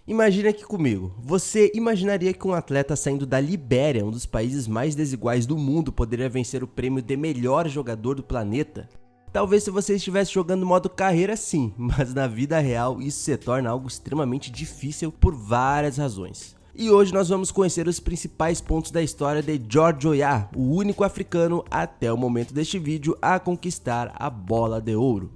Imagina aqui comigo, você imaginaria que um atleta saindo da Libéria, um dos países mais desiguais do mundo, poderia vencer o prêmio de melhor jogador do planeta? Talvez se você estivesse jogando modo carreira sim, mas na vida real isso se torna algo extremamente difícil por várias razões. E hoje nós vamos conhecer os principais pontos da história de George Weah, o único africano até o momento deste vídeo a conquistar a bola de ouro.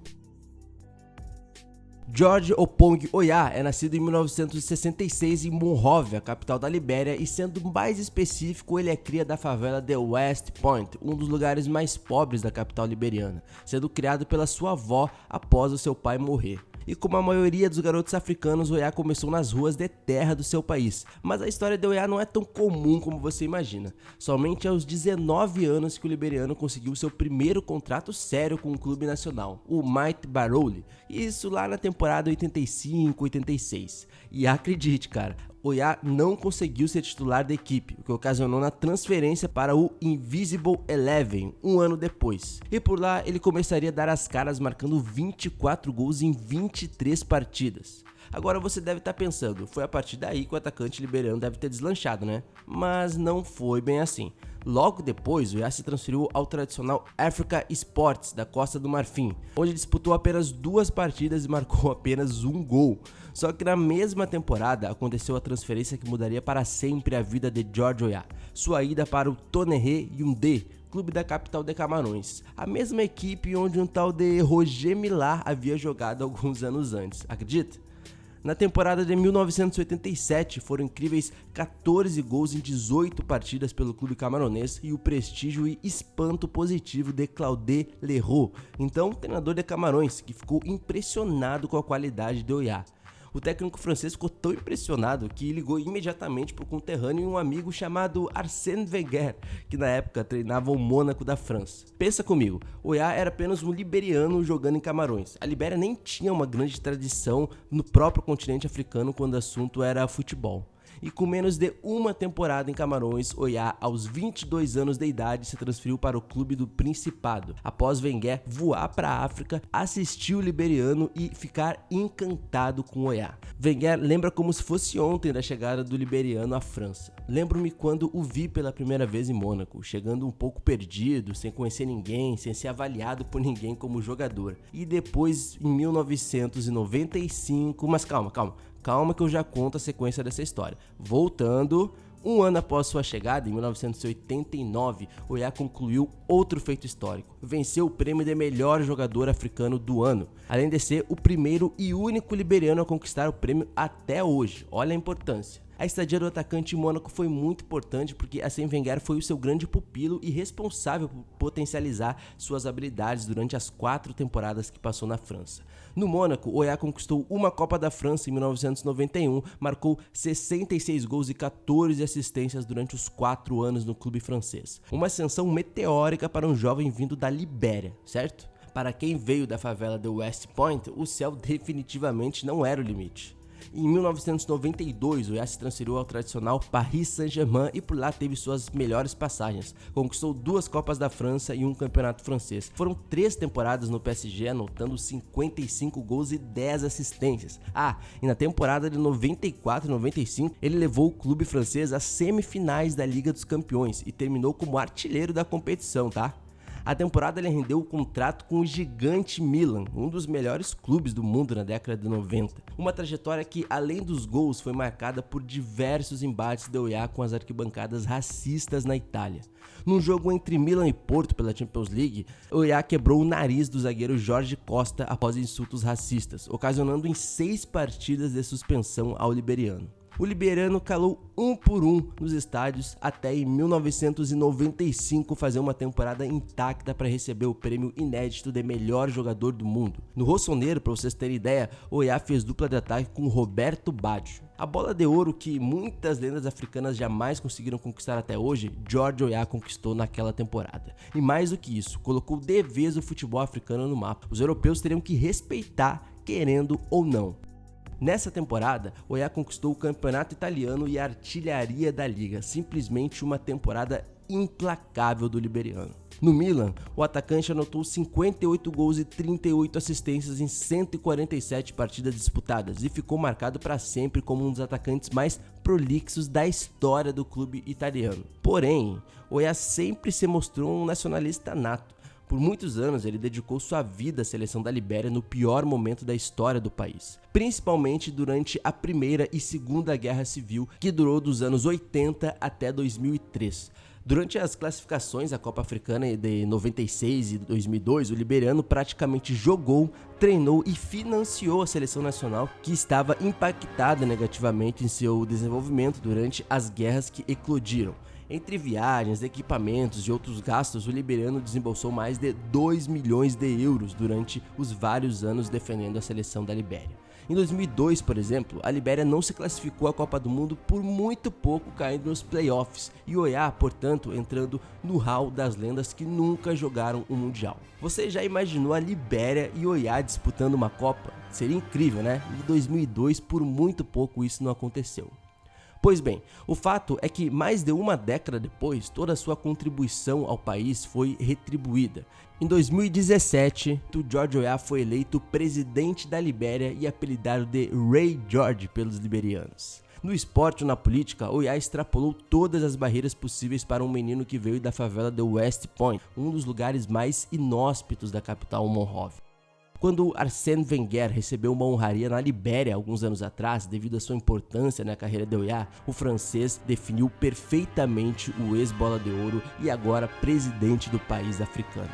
George Oppong Weah é nascido em 1966 em Monrovia, capital da Libéria, e sendo mais específico, ele é cria da favela de West Point, um dos lugares mais pobres da capital liberiana, sendo criado pela sua avó após o seu pai morrer. E como a maioria dos garotos africanos, Weah começou nas ruas de terra do seu país. Mas a história de Weah não é tão comum como você imagina. Somente aos 19 anos que o liberiano conseguiu seu primeiro contrato sério com um clube nacional, o Might Barole. Isso lá na temporada 85-86. E acredite, cara, Weah não conseguiu ser titular da equipe, o que ocasionou na transferência para o Invisible Eleven, um ano depois. E por lá ele começaria a dar as caras marcando 24 gols em 23 partidas. Agora você deve estar pensando, foi a partir daí que o atacante liberiano deve ter deslanchado, né? Mas não foi bem assim. Logo depois, o Weah se transferiu ao tradicional Africa Sports da Costa do Marfim, onde disputou apenas 2 partidas e marcou apenas 1 gol. Só que na mesma temporada aconteceu a transferência que mudaria para sempre a vida de George Weah, sua ida para o Tonnerre Yaoundé, clube da capital de Camarões, a mesma equipe onde um tal de Roger Millar havia jogado alguns anos antes, acredita? Na temporada de 1987 foram incríveis 14 gols em 18 partidas pelo clube camaronês e o prestígio e espanto positivo de Claude Leroux, então treinador de Camarões, que ficou impressionado com a qualidade de Weah. O técnico francês ficou tão impressionado que ligou imediatamente para o conterrâneo e um amigo chamado Arsène Wenger, que na época treinava o Mônaco da França. Pensa comigo, Weah era apenas um liberiano jogando em Camarões. A Libéria nem tinha uma grande tradição no próprio continente africano quando o assunto era futebol. E com menos de uma temporada em Camarões, Weah, aos 22 anos de idade, se transferiu para o clube do Principado. Após Wenger voar para a África, assistir o liberiano e ficar encantado com Weah. Wenger lembra como se fosse ontem da chegada do liberiano à França. Lembro-me quando o vi pela primeira vez em Mônaco, chegando um pouco perdido, sem conhecer ninguém, sem ser avaliado por ninguém como jogador. E depois, em 1995, mas calma que eu já conto a sequência dessa história. Voltando, um ano após sua chegada, em 1989, Weah concluiu outro feito histórico. Venceu o prêmio de melhor jogador africano do ano, além de ser o primeiro e único liberiano a conquistar o prêmio até hoje. Olha a importância. A estadia do atacante em Mônaco foi muito importante porque Arsène Wenger foi o seu grande pupilo e responsável por potencializar suas habilidades durante as 4 temporadas que passou na França. No Mônaco, Weah conquistou uma Copa da França em 1991, marcou 66 gols e 14 assistências durante os 4 anos no clube francês. Uma ascensão meteórica para um jovem vindo da Libéria, certo? Para quem veio da favela de West Point, o céu definitivamente não era o limite. Em 1992, Weah se transferiu ao tradicional Paris Saint-Germain e por lá teve suas melhores passagens. Conquistou 2 Copas da França e um campeonato francês. Foram 3 temporadas no PSG, anotando 55 gols e 10 assistências. E na temporada de 94 e 95, ele levou o clube francês às semifinais da Liga dos Campeões e terminou como artilheiro da competição, tá? A temporada ele rendeu o contrato com o gigante Milan, um dos melhores clubes do mundo na década de 90. Uma trajetória que, além dos gols, foi marcada por diversos embates de Weah com as arquibancadas racistas na Itália. Num jogo entre Milan e Porto pela Champions League, Weah quebrou o nariz do zagueiro Jorge Costa após insultos racistas, ocasionando em 6 partidas de suspensão ao liberiano. O liberiano calou um por um nos estádios até em 1995 fazer uma temporada intacta para receber o prêmio inédito de melhor jogador do mundo. No Rossonero, para vocês terem ideia, Weah fez dupla de ataque com Roberto Baggio. A bola de ouro que muitas lendas africanas jamais conseguiram conquistar até hoje, George Weah conquistou naquela temporada. E mais do que isso, colocou de vez o futebol africano no mapa. Os europeus teriam que respeitar, querendo ou não. Nessa temporada, Weah conquistou o campeonato italiano e a artilharia da liga, simplesmente uma temporada implacável do liberiano. No Milan, o atacante anotou 58 gols e 38 assistências em 147 partidas disputadas e ficou marcado para sempre como um dos atacantes mais prolixos da história do clube italiano. Porém, Oiá sempre se mostrou um nacionalista nato. Por muitos anos, ele dedicou sua vida à seleção da Libéria no pior momento da história do país, principalmente durante a Primeira e Segunda Guerra Civil, que durou dos anos 80 até 2003. Durante as classificações à Copa Africana de 96 e 2002, o liberiano praticamente jogou, treinou e financiou a seleção nacional, que estava impactada negativamente em seu desenvolvimento durante as guerras que eclodiram. Entre viagens, equipamentos e outros gastos, o liberiano desembolsou mais de 2 milhões de euros durante os vários anos defendendo a seleção da Libéria. Em 2002, por exemplo, a Libéria não se classificou à Copa do Mundo por muito pouco, caindo nos playoffs, e Oiá, portanto, entrando no hall das lendas que nunca jogaram um Mundial. Você já imaginou a Libéria e Oiá disputando uma Copa? Seria incrível, né? Em 2002, por muito pouco, isso não aconteceu. Pois bem, o fato é que mais de uma década depois, toda a sua contribuição ao país foi retribuída. Em 2017, George Weah foi eleito presidente da Libéria e apelidado de Ray George pelos liberianos. No esporte ou na política, Weah extrapolou todas as barreiras possíveis para um menino que veio da favela de West Point, um dos lugares mais inóspitos da capital Monrovia. Quando Arsène Wenger recebeu uma honraria na Libéria alguns anos atrás, devido à sua importância na carreira de Weah, o francês definiu perfeitamente o ex-bola de ouro e agora presidente do país africano.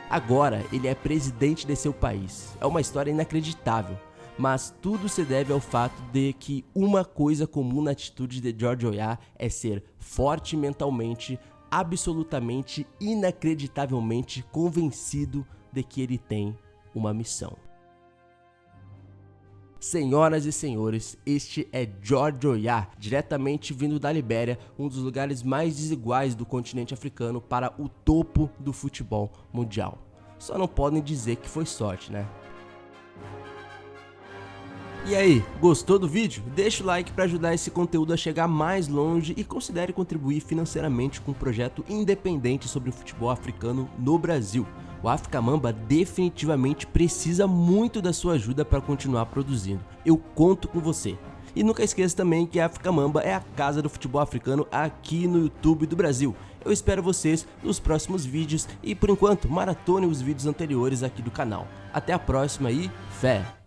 Agora ele é presidente de seu país. É uma história inacreditável, mas tudo se deve ao fato de que uma coisa comum na atitude de George Weah é ser forte mentalmente, absolutamente, inacreditavelmente convencido de que ele tem uma missão. Senhoras e senhores, este é George Weah, diretamente vindo da Libéria, um dos lugares mais desiguais do continente africano, para o topo do futebol mundial. Só não podem dizer que foi sorte, né? E aí, gostou do vídeo? Deixa o like para ajudar esse conteúdo a chegar mais longe e considere contribuir financeiramente com um projeto independente sobre o futebol africano no Brasil. O Africa Mamba definitivamente precisa muito da sua ajuda para continuar produzindo. Eu conto com você. E nunca esqueça também que a Africa Mamba é a casa do futebol africano aqui no YouTube do Brasil. Eu espero vocês nos próximos vídeos e, por enquanto, maratone os vídeos anteriores aqui do canal. Até a próxima e fé!